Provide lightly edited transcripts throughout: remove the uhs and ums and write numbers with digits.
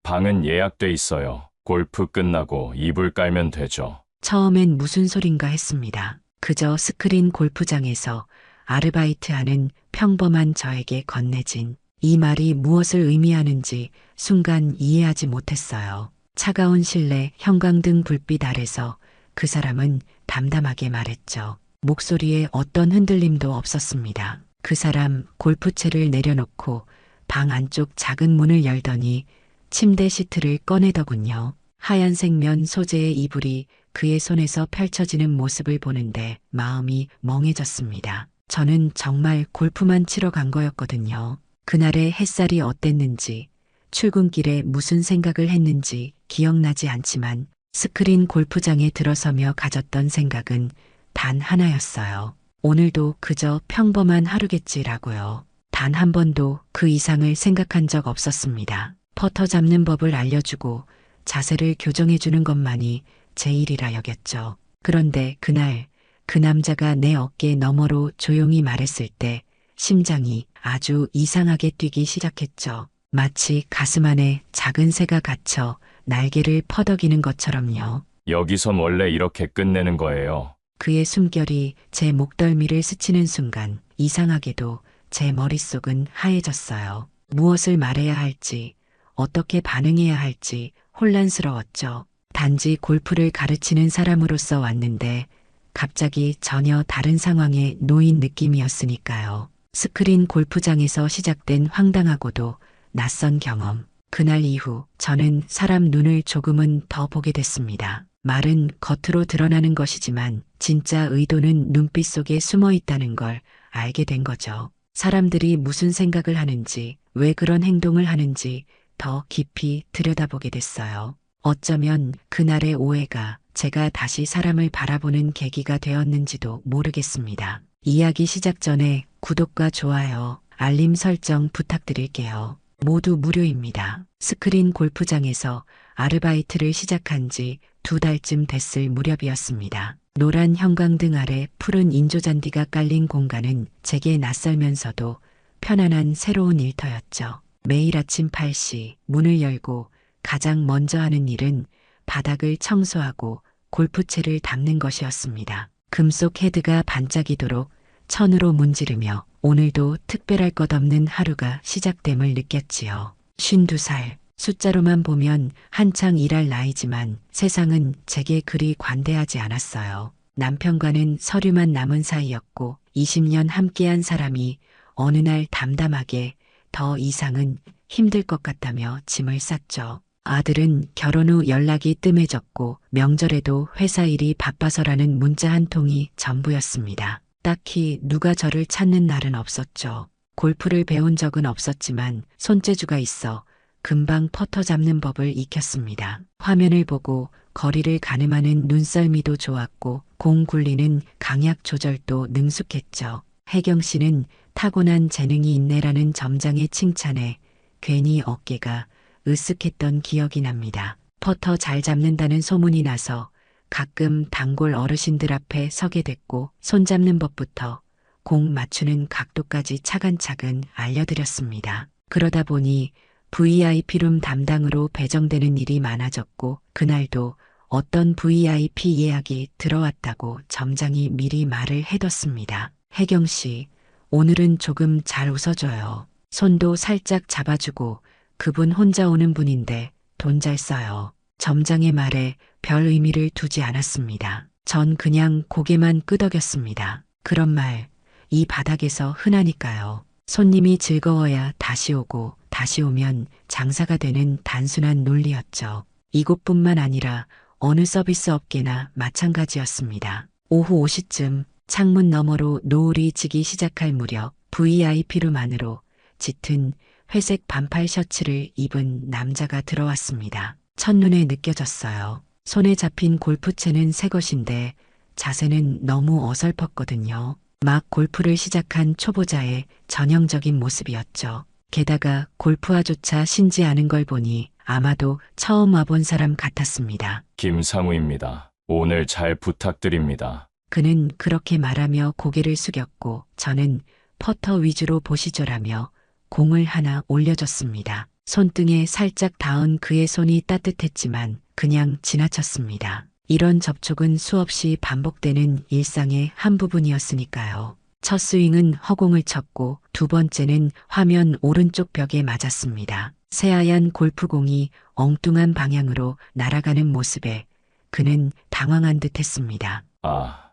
방은 예약돼 있어요. 골프 끝나고 이불 깔면 되죠. 처음엔 무슨 소린가 했습니다. 그저 스크린 골프장에서 아르바이트하는 평범한 저에게 건네진 이 말이 무엇을 의미하는지 순간 이해하지 못했어요. 차가운 실내 형광등 불빛 아래서 그 사람은 담담하게 말했죠. 목소리에 어떤 흔들림도 없었습니다. 그 사람 골프채를 내려놓고 방 안쪽 작은 문을 열더니 침대 시트를 꺼내더군요. 하얀색 면 소재의 이불이 그의 손에서 펼쳐지는 모습을 보는데 마음이 멍해졌습니다. 저는 정말 골프만 치러 간 거였거든요. 그날의 햇살이 어땠는지, 출근길에 무슨 생각을 했는지 기억나지 않지만 스크린 골프장에 들어서며 가졌던 생각은 단 하나였어요. 오늘도 그저 평범한 하루겠지라고요. 단 한 번도 그 이상을 생각한 적 없었습니다. 퍼터 잡는 법을 알려주고 자세를 교정해주는 것만이 제 일이라 여겼죠. 그런데 그날 그 남자가 내 어깨 너머로 조용히 말했을 때 심장이 아주 이상하게 뛰기 시작했죠. 마치 가슴 안에 작은 새가 갇혀 날개를 퍼덕이는 것처럼요. 여기선 원래 이렇게 끝내는 거예요. 그의 숨결이 제 목덜미를 스치는 순간 이상하게도 제 머릿속은 하얘졌어요. 무엇을 말해야 할지, 어떻게 반응해야 할지 혼란스러웠죠. 단지 골프를 가르치는 사람으로서 왔는데 갑자기 전혀 다른 상황에 놓인 느낌이었으니까요. 스크린 골프장에서 시작된 황당하고도 낯선 경험. 그날 이후 저는 사람 눈을 조금은 더 보게 됐습니다. 말은 겉으로 드러나는 것이지만 진짜 의도는 눈빛 속에 숨어 있다는 걸 알게 된 거죠. 사람들이 무슨 생각을 하는지, 왜 그런 행동을 하는지 더 깊이 들여다보게 됐어요. 어쩌면 그날의 오해가 제가 다시 사람을 바라보는 계기가 되었는지도 모르겠습니다. 이야기 시작 전에 구독과 좋아요, 알림 설정 부탁드릴게요. 모두 무료입니다. 스크린 골프장에서 아르바이트를 시작한 지 2달쯤 됐을 무렵이었습니다. 노란 형광등 아래 푸른 인조잔디가 깔린 공간은 제게 낯설면서도 편안한 새로운 일터였죠. 매일 아침 8시 문을 열고 가장 먼저 하는 일은 바닥을 청소하고 골프채를 닦는 것이었습니다. 금속 헤드가 반짝이도록 천으로 문지르며 오늘도 특별할 것 없는 하루가 시작됨을 느꼈지요. 52살, 숫자로만 보면 한창 일할 나이지만 세상은 제게 그리 관대하지 않았어요. 남편과는 서류만 남은 사이였고 20년 함께한 사람이 어느 날 담담하게 더 이상은 힘들 것 같다며 짐을 쌌죠. 아들은 결혼 후 연락이 뜸해졌고 명절에도 회사 일이 바빠서라는 문자 한 통이 전부였습니다. 딱히 누가 저를 찾는 날은 없었죠. 골프를 배운 적은 없었지만 손재주가 있어 금방 퍼터 잡는 법을 익혔습니다. 화면을 보고 거리를 가늠하는 눈썰미도 좋았고 공 굴리는 강약 조절도 능숙했죠. 혜경 씨는 타고난 재능이 있네라는 점장의 칭찬에 괜히 어깨가 으쓱했던 기억이 납니다. 퍼터 잘 잡는다는 소문이 나서 가끔 단골 어르신들 앞에 서게 됐고 손잡는 법부터 공 맞추는 각도까지 차근차근 알려드렸습니다. 그러다 보니 VIP룸 담당으로 배정되는 일이 많아졌고 그날도 어떤 VIP 예약이 들어왔다고 점장이 미리 말을 해뒀습니다. 혜경 씨, 오늘은 조금 잘 웃어줘요. 손도 살짝 잡아주고 그분 혼자 오는 분인데 돈 잘 써요. 점장의 말에 별 의미를 두지 않았습니다. 전 그냥 고개만 끄덕였습니다. 그런 말, 이 바닥에서 흔하니까요. 손님이 즐거워야 다시 오고 다시 오면 장사가 되는 단순한 논리였죠. 이곳뿐만 아니라 어느 서비스 업계나 마찬가지였습니다. 오후 5시쯤 창문 너머로 노을이 지기 시작할 무렵 VIP룸 안으로 짙은 회색 반팔 셔츠를 입은 남자가 들어왔습니다. 첫눈에 느껴졌어요. 손에 잡힌 골프채는 새 것인데 자세는 너무 어설펐거든요. 막 골프를 시작한 초보자의 전형적인 모습이었죠. 게다가 골프화조차 신지 않은 걸 보니 아마도 처음 와본 사람 같았습니다. 김상우입니다. 오늘 잘 부탁드립니다. 그는 그렇게 말하며 고개를 숙였고 저는 퍼터 위주로 보시죠라며 공을 하나 올려줬습니다. 손등에 살짝 닿은 그의 손이 따뜻했지만 그냥 지나쳤습니다. 이런 접촉은 수없이 반복되는 일상의 한 부분이었으니까요. 첫 스윙은 허공을 쳤고 두 번째는 화면 오른쪽 벽에 맞았습니다. 새하얀 골프공이 엉뚱한 방향으로 날아가는 모습에 그는 당황한 듯 했습니다. 아,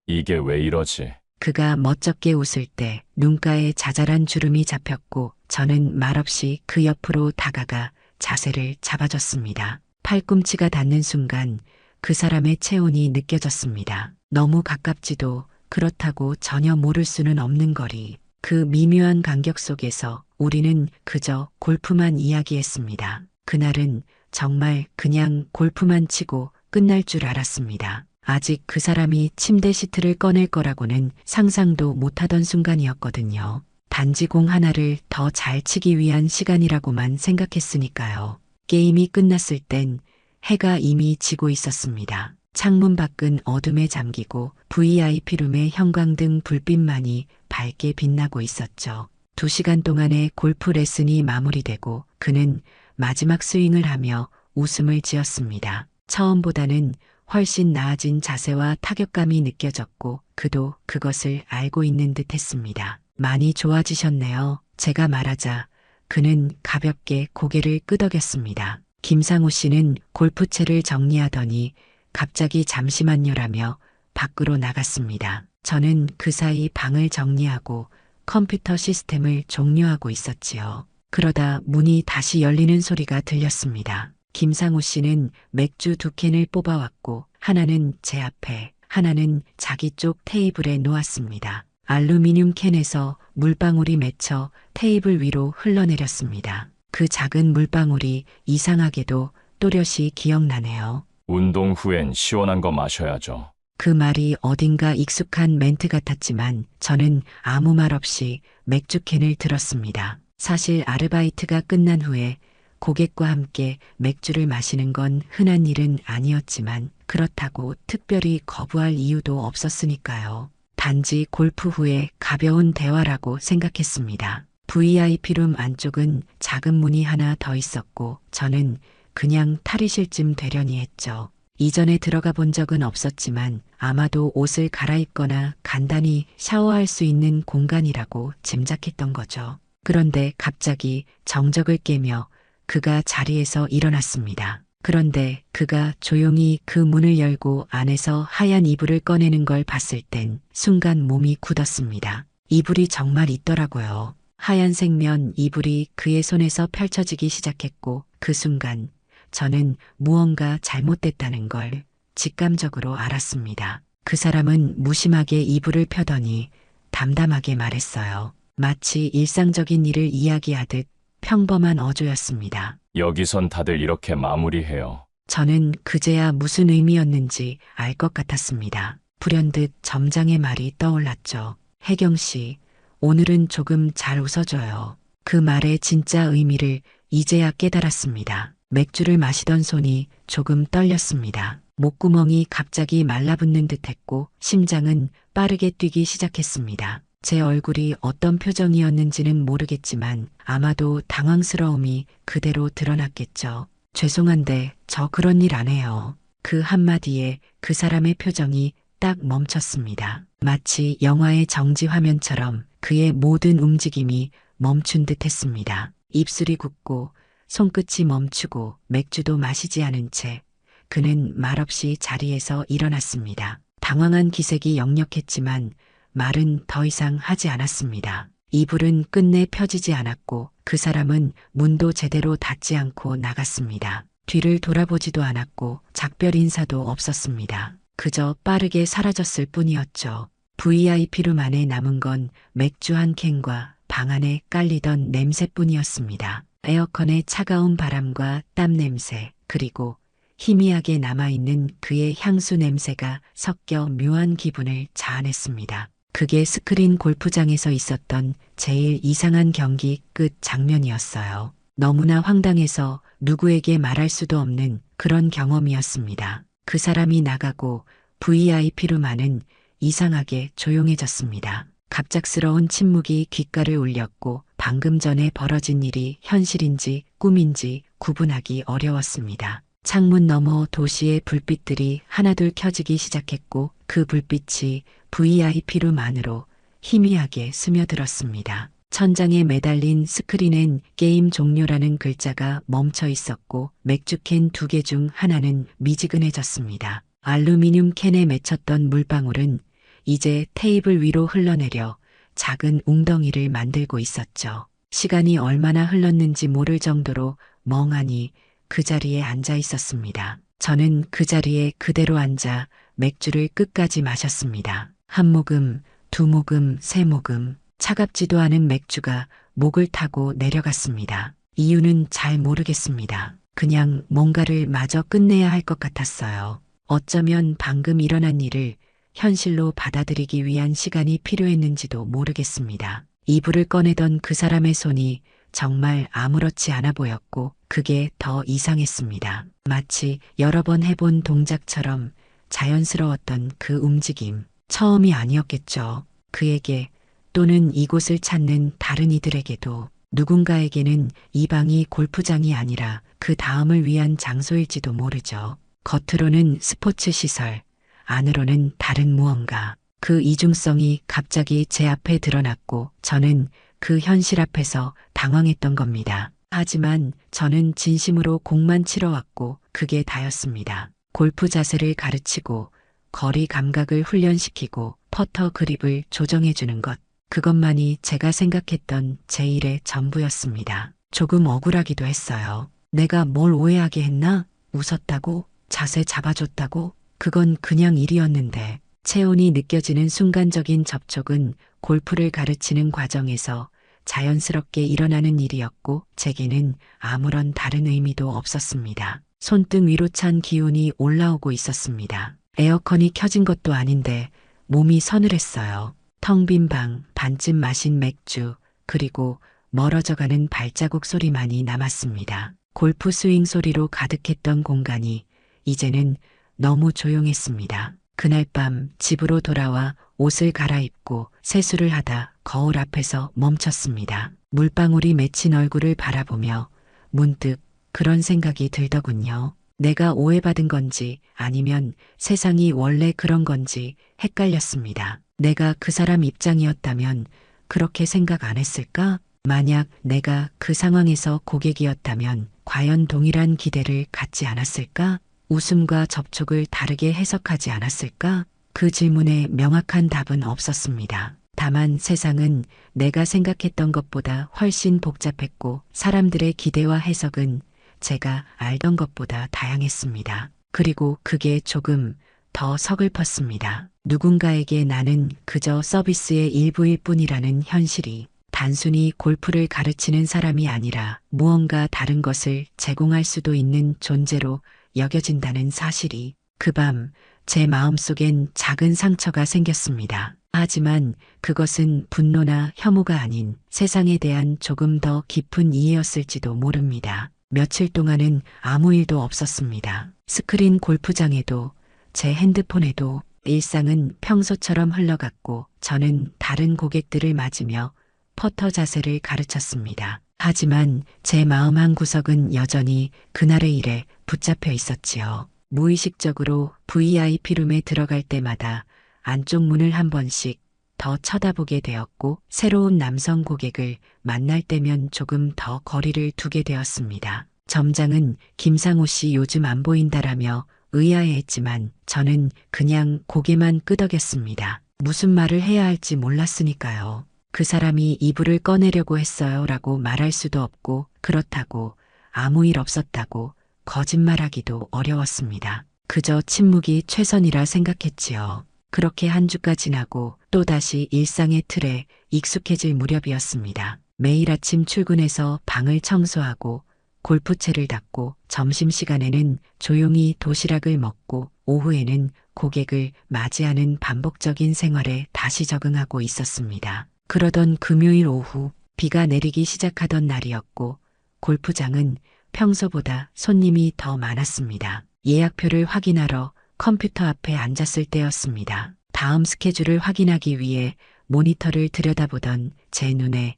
이게 왜 이러지? 그가 멋쩍게 웃을 때 눈가에 자잘한 주름이 잡혔고 저는 말없이 그 옆으로 다가가 자세를 잡아줬습니다. 팔꿈치가 닿는 순간 그 사람의 체온이 느껴졌습니다. 너무 가깝지도 그렇다고 전혀 모를 수는 없는 거리. 그 미묘한 간격 속에서 우리는 그저 골프만 이야기했습니다. 그날은 정말 그냥 골프만 치고 끝날 줄 알았습니다. 아직 그 사람이 침대 시트를 꺼낼 거라고는 상상도 못하던 순간이었거든요. 단지 공 하나를 더 잘 치기 위한 시간이라고만 생각했으니까요. 게임이 끝났을 땐 해가 이미 지고 있었습니다. 창문 밖은 어둠에 잠기고 VIP룸의 형광등 불빛만이 밝게 빛나고 있었죠. 2시간 동안의 골프 레슨이 마무리되고 그는 마지막 스윙을 하며 웃음을 지었습니다. 처음보다는 훨씬 나아진 자세와 타격감이 느껴졌고 그도 그것을 알고 있는 듯 했습니다. 많이 좋아지셨네요. 제가 말하자 그는 가볍게 고개를 끄덕였습니다. 김상우 씨는 골프채를 정리하더니 갑자기 잠시만요라며 밖으로 나갔습니다. 저는 그 사이 방을 정리하고 컴퓨터 시스템을 종료하고 있었지요. 그러다 문이 다시 열리는 소리가 들렸습니다. 김상우 씨는 맥주 2캔을 뽑아왔고 하나는 제 앞에, 하나는 자기 쪽 테이블에 놓았습니다. 알루미늄 캔에서 물방울이 맺혀 테이블 위로 흘러내렸습니다. 그 작은 물방울이 이상하게도 또렷이 기억나네요. 운동 후엔 시원한 거 마셔야죠. 그 말이 어딘가 익숙한 멘트 같았지만 저는 아무 말 없이 맥주캔을 들었습니다. 사실 아르바이트가 끝난 후에 고객과 함께 맥주를 마시는 건 흔한 일은 아니었지만 그렇다고 특별히 거부할 이유도 없었으니까요. 단지 골프 후에 가벼운 대화라고 생각했습니다. VIP룸 안쪽은 작은 문이 하나 더 있었고 저는 그냥 탈의실 쯤 되려니 했죠. 이전에 들어가 본 적은 없었지만 아마도 옷을 갈아입거나 간단히 샤워할 수 있는 공간이라고 짐작했던 거죠. 그런데 갑자기 정적을 깨며 그가 자리에서 일어났습니다. 그런데 그가 조용히 그 문을 열고 안에서 하얀 이불을 꺼내는 걸 봤을 땐 순간 몸이 굳었습니다. 이불이 정말 있더라고요. 하얀 색면 이불이 그의 손에서 펼쳐지기 시작했고 그 순간 저는 무언가 잘못됐다는 걸 직감적으로 알았습니다. 그 사람은 무심하게 이불을 펴더니 담담하게 말했어요. 마치 일상적인 일을 이야기하듯 평범한 어조였습니다. 여기선 다들 이렇게 마무리해요. 저는 그제야 무슨 의미였는지 알 것 같았습니다. 불현듯 점장의 말이 떠올랐죠. 혜경 씨, 오늘은 조금 잘 웃어줘요. 그 말의 진짜 의미를 이제야 깨달았습니다. 맥주를 마시던 손이 조금 떨렸습니다. 목구멍이 갑자기 말라붙는 듯했고 심장은 빠르게 뛰기 시작했습니다. 제 얼굴이 어떤 표정이었는지는 모르겠지만 아마도 당황스러움이 그대로 드러났겠죠. 죄송한데 저 그런 일 안 해요. 그 한마디에 그 사람의 표정이 딱 멈췄습니다. 마치 영화의 정지 화면처럼 그의 모든 움직임이 멈춘 듯 했습니다. 입술이 굳고 손끝이 멈추고 맥주도 마시지 않은 채 그는 말없이 자리에서 일어났습니다. 당황한 기색이 역력했지만 말은 더 이상 하지 않았습니다. 이불은 끝내 펴지지 않았고 그 사람은 문도 제대로 닫지 않고 나갔습니다. 뒤를 돌아보지도 않았고 작별 인사도 없었습니다. 그저 빠르게 사라졌을 뿐이었죠. VIP룸 안에 남은 건 맥주 한 캔과 방 안에 깔리던 냄새뿐이었습니다. 에어컨의 차가운 바람과 땀 냄새, 그리고 희미하게 남아있는 그의 향수 냄새가 섞여 묘한 기분을 자아냈습니다. 그게 스크린 골프장에서 있었던 제일 이상한 경기 끝 장면이었어요. 너무나 황당해서 누구에게 말할 수도 없는 그런 경험이었습니다. 그 사람이 나가고 VIP룸 안은 이상하게 조용해졌습니다. 갑작스러운 침묵이 귓가를 울렸고 방금 전에 벌어진 일이 현실인지 꿈인지 구분하기 어려웠습니다. 창문 너머 도시의 불빛들이 하나둘 켜지기 시작했고 그 불빛이 VIP룸안으로 희미하게 스며들었습니다. 천장에 매달린 스크린엔 게임 종료라는 글자가 멈춰 있었고 맥주캔 2개 중 하나는 미지근해졌습니다. 알루미늄 캔에 맺혔던 물방울은 이제 테이블 위로 흘러내려 작은 웅덩이를 만들고 있었죠. 시간이 얼마나 흘렀는지 모를 정도로 멍하니 그 자리에 앉아 있었습니다. 저는 그 자리에 그대로 앉아 맥주를 끝까지 마셨습니다. 한 모금, 두 모금, 세 모금. 차갑지도 않은 맥주가 목을 타고 내려갔습니다. 이유는 잘 모르겠습니다. 그냥 뭔가를 마저 끝내야 할 것 같았어요. 어쩌면 방금 일어난 일을 현실로 받아들이기 위한 시간이 필요했는지도 모르겠습니다. 이불을 꺼내던 그 사람의 손이 정말 아무렇지 않아 보였고 그게 더 이상했습니다. 마치 여러 번 해본 동작처럼 자연스러웠던 그 움직임. 처음이 아니었겠죠. 그에게 또는 이곳을 찾는 다른 이들에게도 누군가에게는 이 방이 골프장이 아니라 그 다음을 위한 장소일지도 모르죠. 겉으로는 스포츠 시설, 안으로는 다른 무언가. 그 이중성이 갑자기 제 앞에 드러났고 저는 그 현실 앞에서 당황했던 겁니다. 하지만 저는 진심으로 공만 치러 왔고 그게 다였습니다. 골프 자세를 가르치고 거리 감각을 훈련시키고 퍼터 그립을 조정해주는 것. 그것만이 제가 생각했던 제 일의 전부였습니다. 조금 억울하기도 했어요. 내가 뭘 오해하게 했나? 웃었다고? 자세 잡아줬다고? 그건 그냥 일이었는데 체온이 느껴지는 순간적인 접촉은 골프를 가르치는 과정에서 자연스럽게 일어나는 일이었고 제게는 아무런 다른 의미도 없었습니다. 손등 위로 찬 기운이 올라오고 있었습니다. 에어컨이 켜진 것도 아닌데 몸이 서늘했어요. 텅 빈 방, 반쯤 마신 맥주, 그리고 멀어져가는 발자국 소리만이 남았습니다. 골프 스윙 소리로 가득했던 공간이 이제는 너무 조용했습니다. 그날 밤 집으로 돌아와 옷을 갈아입고 세수를 하다 거울 앞에서 멈췄습니다. 물방울이 맺힌 얼굴을 바라보며 문득 그런 생각이 들더군요. 내가 오해받은 건지 아니면 세상이 원래 그런 건지 헷갈렸습니다. 내가 그 사람 입장이었다면 그렇게 생각 안 했을까? 만약 내가 그 상황에서 고객이었다면 과연 동일한 기대를 갖지 않았을까? 웃음과 접촉을 다르게 해석하지 않았을까? 그 질문에 명확한 답은 없었습니다. 다만 세상은 내가 생각했던 것보다 훨씬 복잡했고 사람들의 기대와 해석은 제가 알던 것보다 다양했습니다. 그리고 그게 조금 더 서글펐습니다. 누군가에게 나는 그저 서비스의 일부일 뿐이라는 현실이 단순히 골프를 가르치는 사람이 아니라 무언가 다른 것을 제공할 수도 있는 존재로 여겨진다는 사실이 그 밤 제 마음속엔 작은 상처가 생겼습니다. 하지만 그것은 분노나 혐오가 아닌 세상에 대한 조금 더 깊은 이해였을지도 모릅니다. 며칠 동안은 아무 일도 없었습니다. 스크린 골프장에도 제 핸드폰에도 일상은 평소처럼 흘러갔고 저는 다른 고객들을 맞으며 퍼터 자세를 가르쳤습니다. 하지만 제 마음 한 구석은 여전히 그날의 일에 붙잡혀 있었지요. 무의식적으로 VIP룸에 들어갈 때마다 안쪽 문을 한 번씩 더 쳐다보게 되었고 새로운 남성 고객을 만날 때면 조금 더 거리를 두게 되었습니다. 점장은 김상호 씨 요즘 안 보인다라며 의아해했지만 저는 그냥 고개만 끄덕였습니다. 무슨 말을 해야 할지 몰랐으니까요. 그 사람이 이불을 꺼내려고 했어요 라고 말할 수도 없고 그렇다고 아무 일 없었다고 거짓말하기도 어려웠습니다. 그저 침묵이 최선이라 생각했지요. 그렇게 한 주가 지나고 또다시 일상의 틀에 익숙해질 무렵이었습니다. 매일 아침 출근해서 방을 청소하고 골프채를 닦고 점심시간에는 조용히 도시락을 먹고 오후에는 고객을 맞이하는 반복적인 생활에 다시 적응하고 있었습니다. 그러던 금요일 오후 비가 내리기 시작하던 날이었고 골프장은 평소보다 손님이 더 많았습니다. 예약표를 확인하러 컴퓨터 앞에 앉았을 때였습니다. 다음 스케줄을 확인하기 위해 모니터를 들여다보던 제 눈에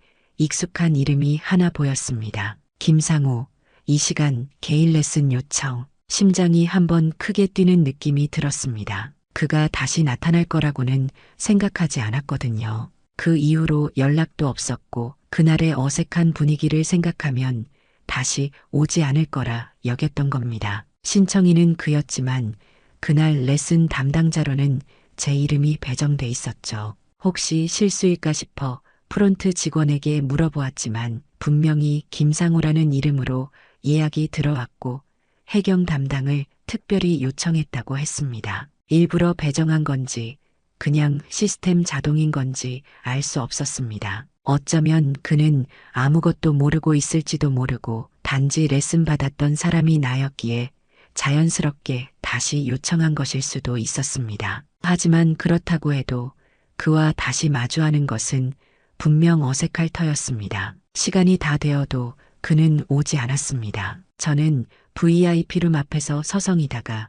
익숙한 이름이 하나 보였습니다. 김상우. 이 시간 개인 레슨 요청. 심장이 한번 크게 뛰는 느낌이 들었습니다. 그가 다시 나타날 거라고는 생각하지 않았거든요. 그 이후로 연락도 없었고 그날의 어색한 분위기를 생각하면 다시 오지 않을 거라 여겼던 겁니다. 신청인은 그였지만 그날 레슨 담당자로는 제 이름이 배정돼 있었죠. 혹시 실수일까 싶어 프론트 직원에게 물어보았지만 분명히 김상우라는 이름으로 예약이 들어왔고 해경 담당을 특별히 요청했다고 했습니다. 일부러 배정한 건지 그냥 시스템 자동인 건지 알 수 없었습니다. 어쩌면 그는 아무것도 모르고 있을지도 모르고 단지 레슨 받았던 사람이 나였기에 자연스럽게 다시 요청한 것일 수도 있었습니다. 하지만 그렇다고 해도 그와 다시 마주하는 것은 분명 어색할 터였습니다. 시간이 다 되어도 그는 오지 않았습니다. 저는 VIP룸 앞에서 서성이다가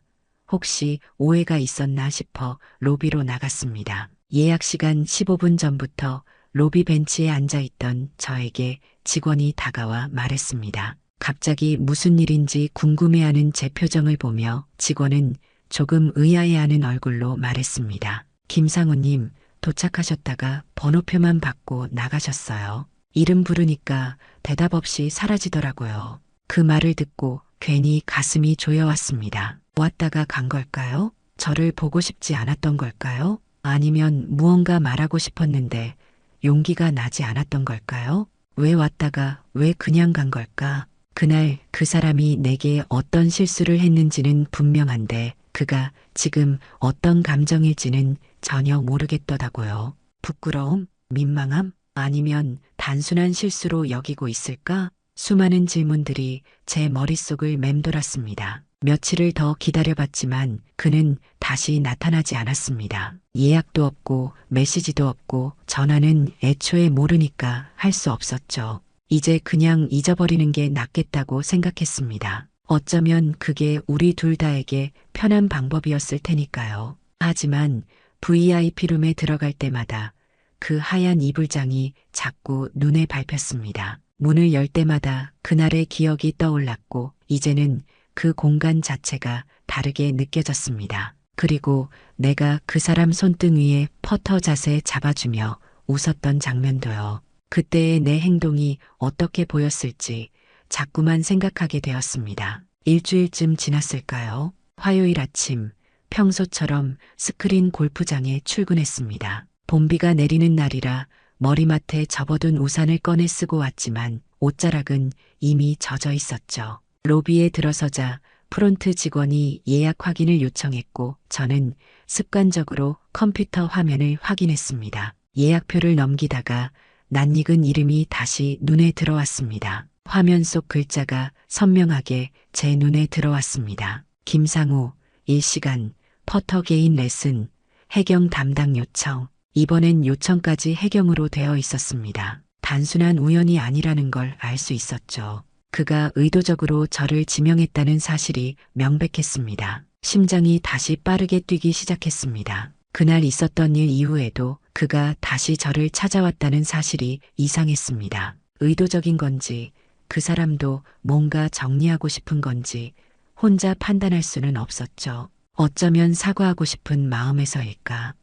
혹시 오해가 있었나 싶어 로비로 나갔습니다. 예약 시간 15분 전부터 로비 벤치에 앉아있던 저에게 직원이 다가와 말했습니다. 갑자기 무슨 일인지 궁금해하는 제 표정을 보며 직원은 조금 의아해하는 얼굴로 말했습니다. 김상우님, 도착하셨다가 번호표만 받고 나가셨어요. 이름 부르니까 대답 없이 사라지더라고요. 그 말을 듣고 괜히 가슴이 조여왔습니다. 왔다가 간 걸까요? 저를 보고 싶지 않았던 걸까요? 아니면 무언가 말하고 싶었는데 용기가 나지 않았던 걸까요? 왜 왔다가 왜 그냥 간 걸까? 그날 그 사람이 내게 어떤 실수를 했는지는 분명한데 그가 지금 어떤 감정일지는 전혀 모르겠더라고요. 부끄러움? 민망함? 아니면 단순한 실수로 여기고 있을까? 수많은 질문들이 제 머릿속을 맴돌았습니다. 며칠을 더 기다려봤지만 그는 다시 나타나지 않았습니다. 예약도 없고 메시지도 없고 전화는 애초에 모르니까 할 수 없었죠. 이제 그냥 잊어버리는 게 낫겠다고 생각했습니다. 어쩌면 그게 우리 둘 다에게 편한 방법이었을 테니까요. 하지만 VIP룸에 들어갈 때마다 그 하얀 이불장이 자꾸 눈에 밟혔습니다. 문을 열 때마다 그날의 기억이 떠올랐고 이제는 그 공간 자체가 다르게 느껴졌습니다. 그리고 내가 그 사람 손등 위에 퍼터 자세 잡아주며 웃었던 장면도요. 그때의 내 행동이 어떻게 보였을지 자꾸만 생각하게 되었습니다. 일주일쯤 지났을까요? 화요일 아침 평소처럼 스크린 골프장에 출근했습니다. 봄비가 내리는 날이라 머리맡에 접어둔 우산을 꺼내 쓰고 왔지만 옷자락은 이미 젖어 있었죠. 로비에 들어서자 프론트 직원이 예약 확인을 요청했고 저는 습관적으로 컴퓨터 화면을 확인했습니다. 예약표를 넘기다가 낯익은 이름이 다시 눈에 들어왔습니다. 화면 속 글자가 선명하게 제 눈에 들어왔습니다. 김상우, 1시간, 퍼터 개인 레슨, 해경 담당 요청. 이번엔 요청까지 해경으로 되어 있었습니다. 단순한 우연이 아니라는 걸 알 수 있었죠. 그가 의도적으로 저를 지명했다는 사실이 명백했습니다. 심장이 다시 빠르게 뛰기 시작했습니다. 그날 있었던 일 이후에도 그가 다시 저를 찾아왔다는 사실이 이상했습니다. 의도적인 건지 그 사람도 뭔가 정리하고 싶은 건지 혼자 판단할 수는 없었죠. 어쩌면 사과하고 싶은 마음에서일까?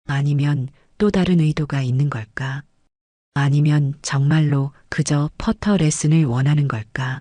아니면 또 다른 의도가 있는 걸까? 아니면 정말로 그저 퍼터 레슨을 원하는 걸까?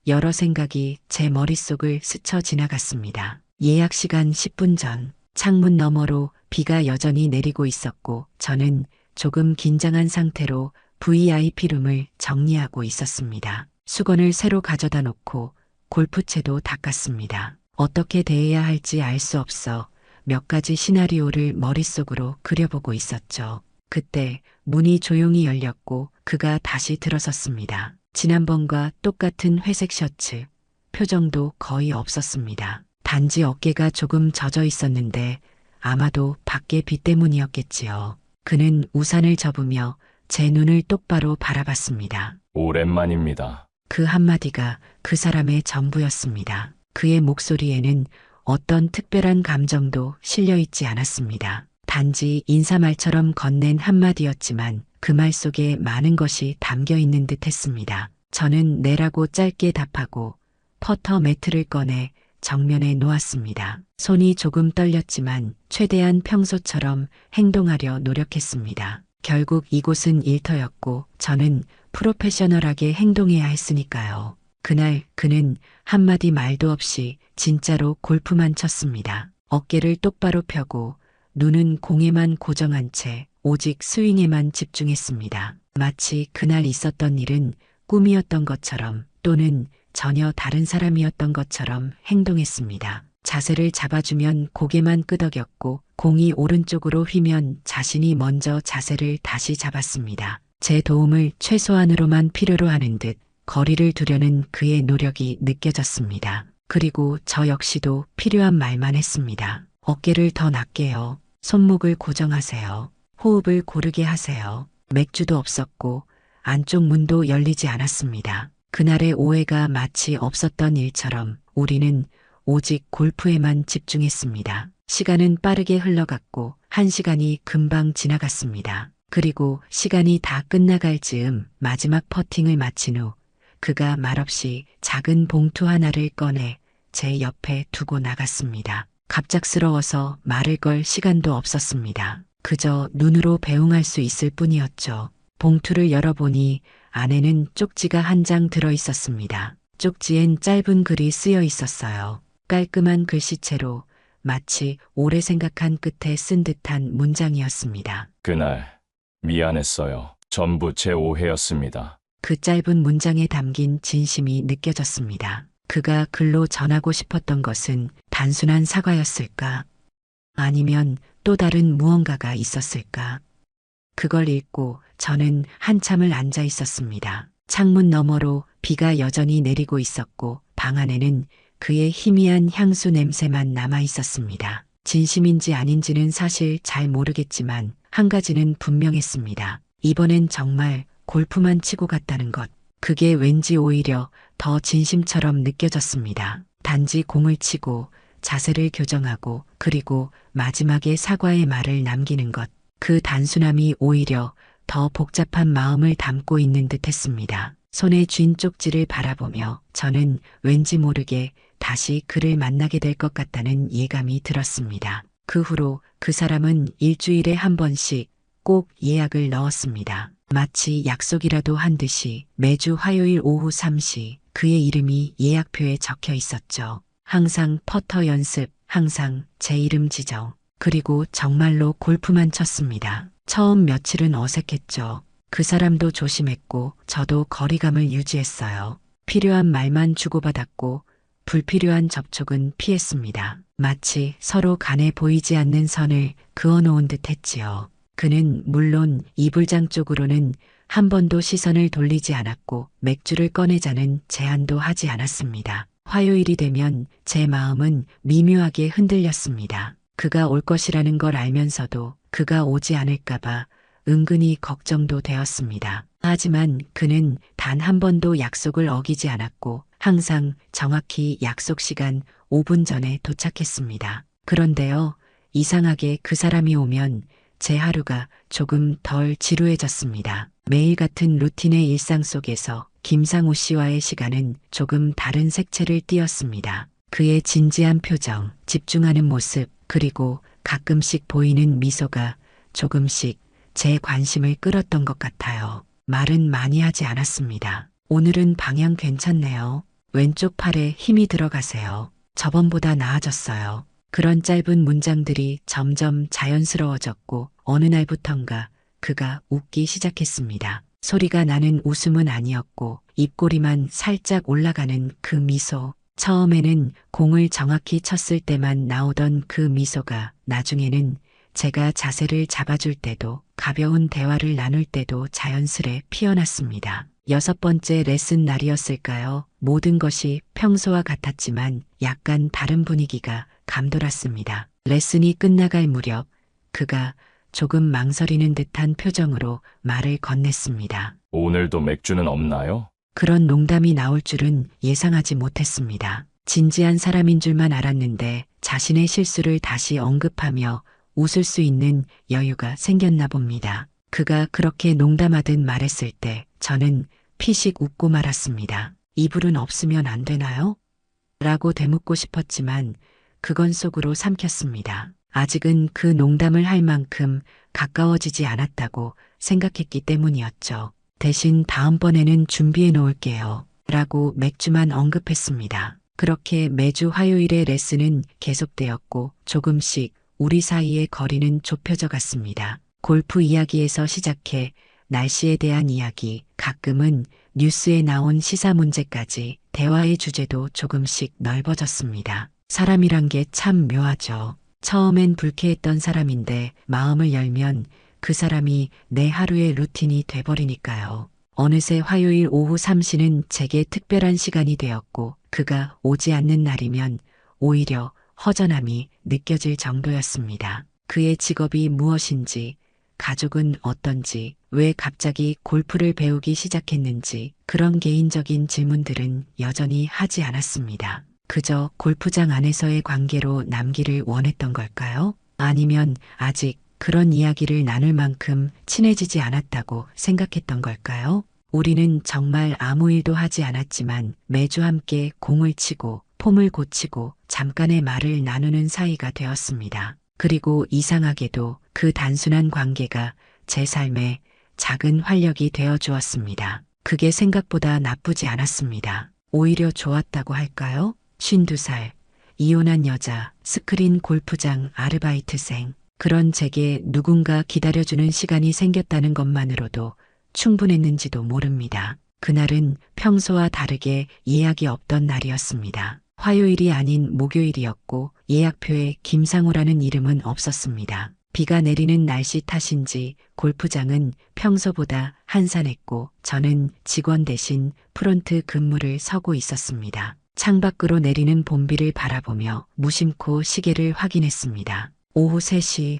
여러 생각이 제 머릿속을 스쳐 지나갔습니다. 예약 시간 10분 전, 창문 너머로 비가 여전히 내리고 있었고 저는 조금 긴장한 상태로 VIP룸을 정리하고 있었습니다. 수건을 새로 가져다 놓고 골프채도 닦았습니다. 어떻게 대해야 할지 알 수 없어 몇 가지 시나리오를 머릿속으로 그려보고 있었죠. 그때 문이 조용히 열렸고 그가 다시 들어섰습니다. 지난번과 똑같은 회색 셔츠, 표정도 거의 없었습니다. 단지 어깨가 조금 젖어 있었는데 아마도 밖의 비 때문이었겠지요. 그는 우산을 접으며 제 눈을 똑바로 바라봤습니다. 오랜만입니다. 그 한마디가 그 사람의 전부였습니다. 그의 목소리에는 어떤 특별한 감정도 실려 있지 않았습니다. 단지 인사말처럼 건넨 한마디였지만 그 말 속에 많은 것이 담겨 있는 듯 했습니다. 저는 네라고 짧게 답하고 퍼터 매트를 꺼내 정면에 놓았습니다. 손이 조금 떨렸지만 최대한 평소처럼 행동하려 노력했습니다. 결국 이곳은 일터였고 저는 프로페셔널하게 행동해야 했으니까요. 그날 그는 한마디 말도 없이 진짜로 골프만 쳤습니다. 어깨를 똑바로 펴고 눈은 공에만 고정한 채 오직 스윙에만 집중했습니다. 마치 그날 있었던 일은 꿈이었던 것처럼 또는 전혀 다른 사람이었던 것처럼 행동했습니다. 자세를 잡아주면 고개만 끄덕였고 공이 오른쪽으로 휘면 자신이 먼저 자세를 다시 잡았습니다. 제 도움을 최소한으로만 필요로 하는 듯 거리를 두려는 그의 노력이 느껴졌습니다. 그리고 저 역시도 필요한 말만 했습니다. 어깨를 더 낮게요. 손목을 고정하세요. 호흡을 고르게 하세요. 맥주도 없었고 안쪽 문도 열리지 않았습니다. 그날의 오해가 마치 없었던 일처럼 우리는 오직 골프에만 집중했습니다. 시간은 빠르게 흘러갔고 1시간이 금방 지나갔습니다. 그리고 시간이 다 끝나갈 즈음 마지막 퍼팅을 마친 후 그가 말없이 작은 봉투 하나를 꺼내 제 옆에 두고 나갔습니다. 갑작스러워서 말을 걸 시간도 없었습니다. 그저 눈으로 배웅할 수 있을 뿐이었죠. 봉투를 열어보니 안에는 쪽지가 한 장 들어 있었습니다. 쪽지엔 짧은 글이 쓰여 있었어요. 깔끔한 글씨체로 마치 오래 생각한 끝에 쓴 듯한 문장이었습니다. 그날 미안했어요. 전부 제 오해였습니다. 그 짧은 문장에 담긴 진심이 느껴졌습니다. 그가 글로 전하고 싶었던 것은 단순한 사과였을까? 아니면 또 다른 무언가가 있었을까? 그걸 읽고 저는 한참을 앉아 있었습니다. 창문 너머로 비가 여전히 내리고 있었고 방 안에는 그의 희미한 향수 냄새만 남아 있었습니다. 진심인지 아닌지는 사실 잘 모르겠지만 한 가지는 분명했습니다. 이번엔 정말 골프만 치고 갔다는 것. 그게 왠지 오히려 더 진심처럼 느껴졌습니다. 단지 공을 치고 자세를 교정하고 그리고 마지막에 사과의 말을 남기는 것. 그 단순함이 오히려 더 복잡한 마음을 담고 있는 듯 했습니다. 손에 쥔 쪽지를 바라보며 저는 왠지 모르게 다시 그를 만나게 될 것 같다는 예감이 들었습니다. 그 후로 그 사람은 일주일에 한 번씩 꼭 예약을 넣었습니다. 마치 약속이라도 한 듯이 매주 화요일 오후 3시 그의 이름이 예약표에 적혀 있었죠. 항상 퍼터 연습, 항상 제 이름 지정. 그리고 정말로 골프만 쳤습니다. 처음 며칠은 어색했죠. 그 사람도 조심했고 저도 거리감을 유지했어요. 필요한 말만 주고받았고 불필요한 접촉은 피했습니다. 마치 서로 간에 보이지 않는 선을 그어놓은 듯 했지요. 그는 물론 이불장 쪽으로는 한 번도 시선을 돌리지 않았고 맥주를 꺼내자는 제안도 하지 않았습니다. 화요일이 되면 제 마음은 미묘하게 흔들렸습니다. 그가 올 것이라는 걸 알면서도 그가 오지 않을까봐 은근히 걱정도 되었습니다. 하지만 그는 단 한 번도 약속을 어기지 않았고 항상 정확히 약속 시간 5분 전에 도착했습니다. 그런데요, 이상하게 그 사람이 오면 제 하루가 조금 덜 지루해졌습니다. 매일 같은 루틴의 일상 속에서 김상우 씨와의 시간은 조금 다른 색채를 띠었습니다. 그의 진지한 표정, 집중하는 모습, 그리고 가끔씩 보이는 미소가 조금씩 제 관심을 끌었던 것 같아요. 말은 많이 하지 않았습니다. 오늘은 방향 괜찮네요. 왼쪽 팔에 힘이 들어가세요. 저번보다 나아졌어요. 그런 짧은 문장들이 점점 자연스러워졌고 어느 날부턴가 그가 웃기 시작했습니다. 소리가 나는 웃음은 아니었고 입꼬리만 살짝 올라가는 그 미소. 처음에는 공을 정확히 쳤을 때만 나오던 그 미소가 나중에는 제가 자세를 잡아줄 때도 가벼운 대화를 나눌 때도 자연스레 피어났습니다. 6번째 레슨 날이었을까요? 모든 것이 평소와 같았지만 약간 다른 분위기가 감돌았습니다. 레슨이 끝나갈 무렵 그가 조금 망설이는 듯한 표정으로 말을 건넸습니다. 오늘도 맥주는 없나요? 그런 농담이 나올 줄은 예상하지 못했습니다. 진지한 사람인 줄만 알았는데 자신의 실수를 다시 언급하며 웃을 수 있는 여유가 생겼나 봅니다. 그가 그렇게 농담하듯 말했을 때 저는 피식 웃고 말았습니다. 이불은 없으면 안 되나요? 라고 되묻고 싶었지만 그건 속으로 삼켰습니다. 아직은 그 농담을 할 만큼 가까워지지 않았다고 생각했기 때문이었죠. 대신 다음번에는 준비해 놓을게요. 라고 맥주만 언급했습니다. 그렇게 매주 화요일의 레슨은 계속되었고 조금씩 우리 사이의 거리는 좁혀져 갔습니다. 골프 이야기에서 시작해 날씨에 대한 이야기, 가끔은 뉴스에 나온 시사 문제까지 대화의 주제도 조금씩 넓어졌습니다. 사람이란 게 참 묘하죠. 처음엔 불쾌했던 사람인데 마음을 열면 그 사람이 내 하루의 루틴이 돼버리니까요. 어느새 화요일 오후 3시는 제게 특별한 시간이 되었고 그가 오지 않는 날이면 오히려 허전함이 느껴질 정도였습니다. 그의 직업이 무엇인지, 가족은 어떤지, 왜 갑자기 골프를 배우기 시작했는지 그런 개인적인 질문들은 여전히 하지 않았습니다. 그저 골프장 안에서의 관계로 남기를 원했던 걸까요? 아니면 아직 그런 이야기를 나눌 만큼 친해지지 않았다고 생각했던 걸까요? 우리는 정말 아무 일도 하지 않았지만 매주 함께 공을 치고 폼을 고치고 잠깐의 말을 나누는 사이가 되었습니다. 그리고 이상하게도 그 단순한 관계가 제 삶에 작은 활력이 되어 주었습니다. 그게 생각보다 나쁘지 않았습니다. 오히려 좋았다고 할까요? 52살, 이혼한 여자, 스크린 골프장 아르바이트생. 그런 제게 누군가 기다려주는 시간이 생겼다는 것만으로도 충분했는지도 모릅니다. 그날은 평소와 다르게 예약이 없던 날이었습니다. 화요일이 아닌 목요일이었고 예약표에 김상우라는 이름은 없었습니다. 비가 내리는 날씨 탓인지 골프장은 평소보다 한산했고 저는 직원 대신 프론트 근무를 서고 있었습니다. 창밖으로 내리는 봄비를 바라보며 무심코 시계를 확인했습니다. 오후 3시.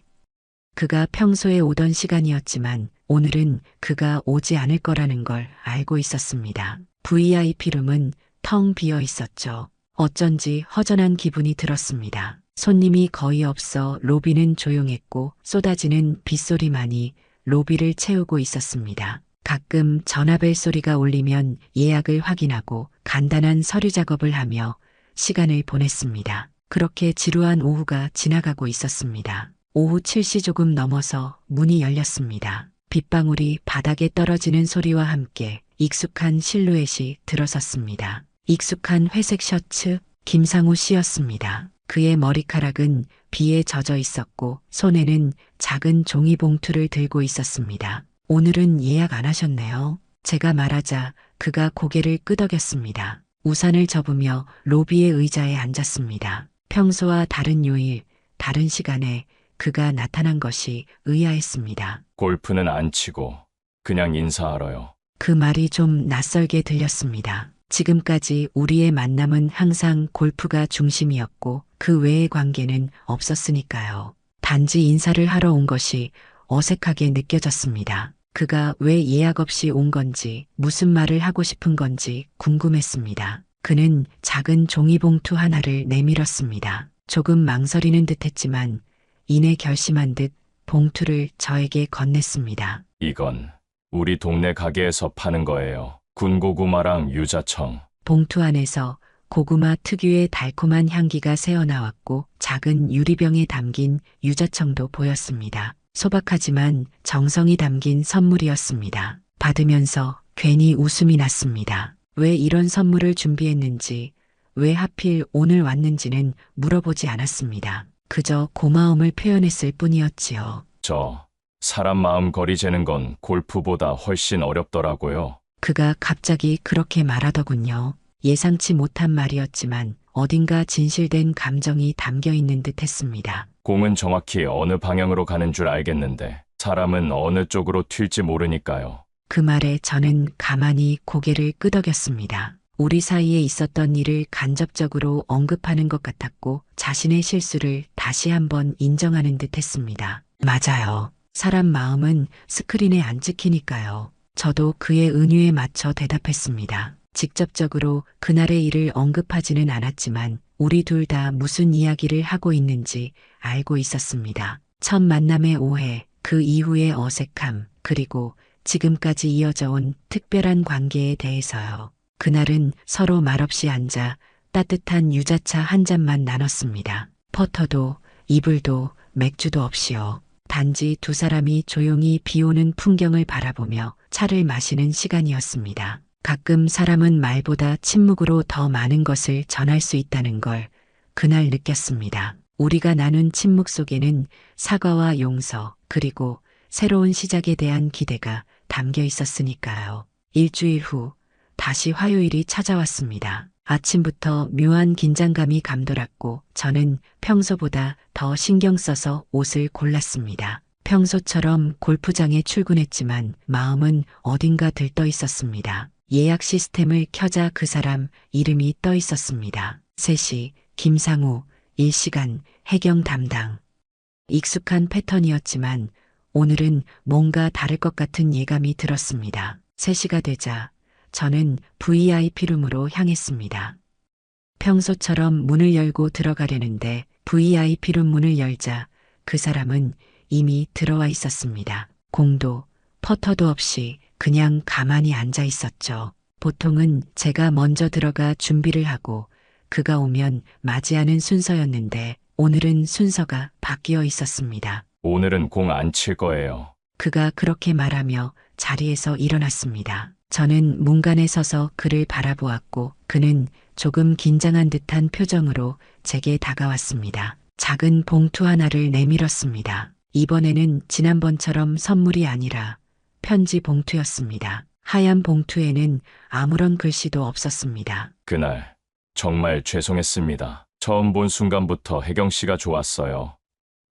그가 평소에 오던 시간이었지만 오늘은 그가 오지 않을 거라는 걸 알고 있었습니다. VIP룸은 텅 비어 있었죠. 어쩐지 허전한 기분이 들었습니다. 손님이 거의 없어 로비는 조용했고 쏟아지는 빗소리만이 로비를 채우고 있었습니다. 가끔 전화벨 소리가 울리면 예약을 확인하고 간단한 서류 작업을 하며 시간을 보냈습니다. 그렇게 지루한 오후가 지나가고 있었습니다. 오후 7시 조금 넘어서 문이 열렸습니다. 빗방울이 바닥에 떨어지는 소리와 함께 익숙한 실루엣이 들어섰습니다. 익숙한 회색 셔츠, 김상우 씨였습니다. 그의 머리카락은 비에 젖어 있었고 손에는 작은 종이 봉투를 들고 있었습니다. 오늘은 예약 안 하셨네요. 제가 말하자 그가 고개를 끄덕였습니다. 우산을 접으며 로비의 의자에 앉았습니다. 평소와 다른 요일, 다른 시간에 그가 나타난 것이 의아했습니다. 골프는 안 치고 그냥 인사하러요. 그 말이 좀 낯설게 들렸습니다. 지금까지 우리의 만남은 항상 골프가 중심이었고 그 외의 관계는 없었으니까요. 단지 인사를 하러 온 것이 어색하게 느껴졌습니다. 그가 왜 예약 없이 온 건지 무슨 말을 하고 싶은 건지 궁금했습니다. 그는 작은 종이봉투 하나를 내밀었습니다. 조금 망설이는 듯했지만 이내 결심한 듯 봉투를 저에게 건넸습니다. 이건 우리 동네 가게에서 파는 거예요. 군고구마랑 유자청. 봉투 안에서 고구마 특유의 달콤한 향기가 새어나왔고 작은 유리병에 담긴 유자청도 보였습니다. 소박하지만 정성이 담긴 선물이었습니다. 받으면서 괜히 웃음이 났습니다. 왜 이런 선물을 준비했는지, 왜 하필 오늘 왔는지는 물어보지 않았습니다. 그저 고마움을 표현했을 뿐이었지요. 사람 마음 거리 재는 건 골프보다 훨씬 어렵더라고요. 그가 갑자기 그렇게 말하더군요. 예상치 못한 말이었지만 어딘가 진실된 감정이 담겨 있는 듯 했습니다. 공은 정확히 어느 방향으로 가는 줄 알겠는데 사람은 어느 쪽으로 튈지 모르니까요. 그 말에 저는 가만히 고개를 끄덕였습니다. 우리 사이에 있었던 일을 간접적으로 언급하는 것 같았고 자신의 실수를 다시 한번 인정하는 듯 했습니다. 맞아요. 사람 마음은 스크린에 안 찍히니까요. 저도 그의 은유에 맞춰 대답했습니다. 직접적으로 그날의 일을 언급하지는 않았지만 우리 둘 다 무슨 이야기를 하고 있는지 알고 있었습니다. 첫 만남의 오해, 그 이후의 어색함, 그리고 지금까지 이어져 온 특별한 관계에 대해서요. 그날은 서로 말없이 앉아 따뜻한 유자차 한 잔만 나눴습니다. 퍼터도 이불도 맥주도 없이요. 단지 두 사람이 조용히 비오는 풍경을 바라보며 차를 마시는 시간이었습니다. 가끔 사람은 말보다 침묵으로 더 많은 것을 전할 수 있다는 걸 그날 느꼈습니다. 우리가 나눈 침묵 속에는 사과와 용서, 그리고 새로운 시작에 대한 기대가 담겨 있었으니까요. 일주일 후 다시 화요일이 찾아왔습니다. 아침부터 묘한 긴장감이 감돌았고 저는 평소보다 더 신경 써서 옷을 골랐습니다. 평소처럼 골프장에 출근했지만 마음은 어딘가 들떠 있었습니다. 예약 시스템을 켜자 그 사람 이름이 떠 있었습니다. 3시, 김상우, 1시간, 해경 담당. 익숙한 패턴이었지만 오늘은 뭔가 다를 것 같은 예감이 들었습니다. 3시가 되자 저는 VIP룸으로 향했습니다. 평소처럼 문을 열고 들어가려는데 VIP룸 문을 열자 그 사람은 이미 들어와 있었습니다. 공도 퍼터도 없이 그냥 가만히 앉아 있었죠. 보통은 제가 먼저 들어가 준비를 하고 그가 오면 맞이하는 순서였는데 오늘은 순서가 바뀌어 있었습니다. 오늘은 공 안 칠 거예요. 그가 그렇게 말하며 자리에서 일어났습니다. 저는 문간에 서서 그를 바라보았고 그는 조금 긴장한 듯한 표정으로 제게 다가왔습니다. 작은 봉투 하나를 내밀었습니다. 이번에는 지난번처럼 선물이 아니라 편지 봉투였습니다. 하얀 봉투에는 아무런 글씨도 없었습니다. 그날 정말 죄송했습니다. 처음 본 순간부터 혜경 씨가 좋았어요.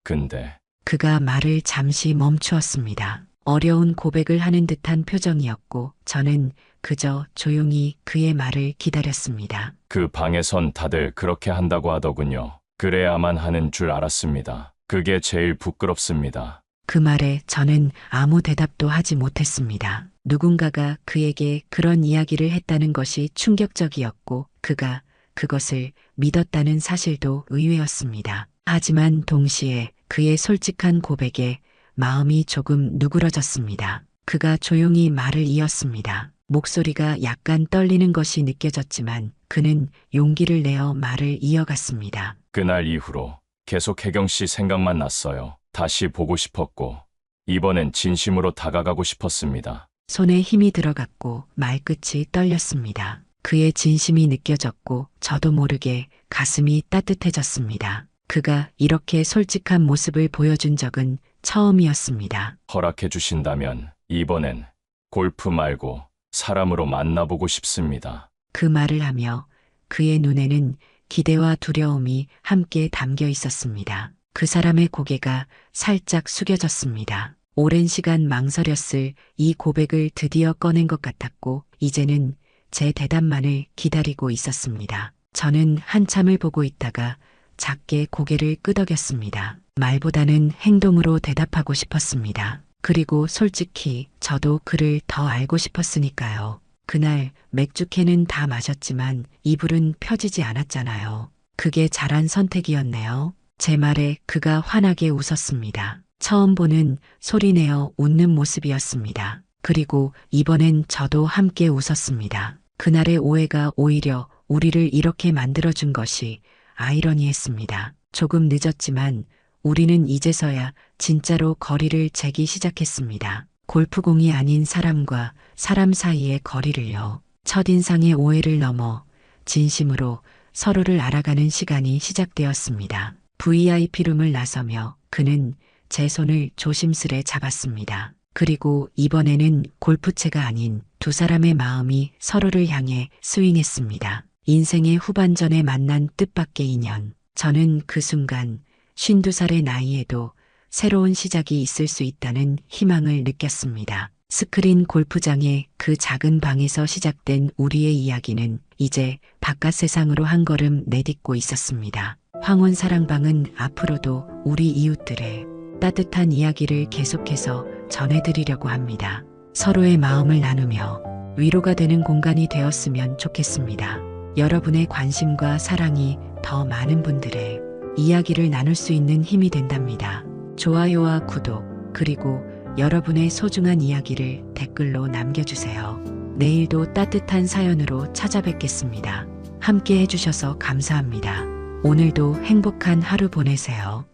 근데 그가 말을 잠시 멈추었습니다. 어려운 고백을 하는 듯한 표정이었고 저는 그저 조용히 그의 말을 기다렸습니다. 그 방에선 다들 그렇게 한다고 하더군요. 그래야만 하는 줄 알았습니다. 그게 제일 부끄럽습니다. 그 말에 저는 아무 대답도 하지 못했습니다. 누군가가 그에게 그런 이야기를 했다는 것이 충격적이었고 그가 그것을 믿었다는 사실도 의외였습니다. 하지만 동시에 그의 솔직한 고백에 마음이 조금 누그러졌습니다. 그가 조용히 말을 이었습니다. 목소리가 약간 떨리는 것이 느껴졌지만 그는 용기를 내어 말을 이어갔습니다. 그날 이후로 계속 혜경 씨 생각만 났어요. 다시 보고 싶었고 이번엔 진심으로 다가가고 싶었습니다. 손에 힘이 들어갔고 말끝이 떨렸습니다. 그의 진심이 느껴졌고 저도 모르게 가슴이 따뜻해졌습니다. 그가 이렇게 솔직한 모습을 보여준 적은 처음이었습니다. 허락해 주신다면 이번엔 골프 말고 사람으로 만나보고 싶습니다. 그 말을 하며 그의 눈에는 기대와 두려움이 함께 담겨 있었습니다. 그 사람의 고개가 살짝 숙여졌습니다. 오랜 시간 망설였을 이 고백을 드디어 꺼낸 것 같았고 이제는 제 대답만을 기다리고 있었습니다. 저는 한참을 보고 있다가 작게 고개를 끄덕였습니다. 말보다는 행동으로 대답하고 싶었습니다. 그리고 솔직히 저도 그를 더 알고 싶었으니까요. 그날 맥주캔은 다 마셨지만 이불은 펴지지 않았잖아요. 그게 잘한 선택이었네요. 제 말에 그가 환하게 웃었습니다. 처음 보는 소리내어 웃는 모습이었습니다. 그리고 이번엔 저도 함께 웃었습니다. 그날의 오해가 오히려 우리를 이렇게 만들어준 것이 아이러니했습니다. 조금 늦었지만 우리는 이제서야 진짜로 거리를 재기 시작했습니다. 골프공이 아닌 사람과 사람 사이의 거리를요. 첫인상의 오해를 넘어 진심으로 서로를 알아가는 시간이 시작되었습니다. VIP룸을 나서며 그는 제 손을 조심스레 잡았습니다. 그리고 이번에는 골프채가 아닌 두 사람의 마음이 서로를 향해 스윙했습니다. 인생의 후반전에 만난 뜻밖의 인연. 저는 그 순간 52살의 나이에도 새로운 시작이 있을 수 있다는 희망을 느꼈습니다. 스크린 골프장의 그 작은 방에서 시작된 우리의 이야기는 이제 바깥 세상으로 한 걸음 내딛고 있었습니다. 황혼 사랑방은 앞으로도 우리 이웃들의 따뜻한 이야기를 계속해서 전해드리려고 합니다. 서로의 마음을 나누며 위로가 되는 공간이 되었으면 좋겠습니다. 여러분의 관심과 사랑이 더 많은 분들의 이야기를 나눌 수 있는 힘이 된답니다. 좋아요와 구독, 그리고 여러분의 소중한 이야기를 댓글로 남겨주세요. 내일도 따뜻한 사연으로 찾아뵙겠습니다. 함께 해주셔서 감사합니다. 오늘도 행복한 하루 보내세요.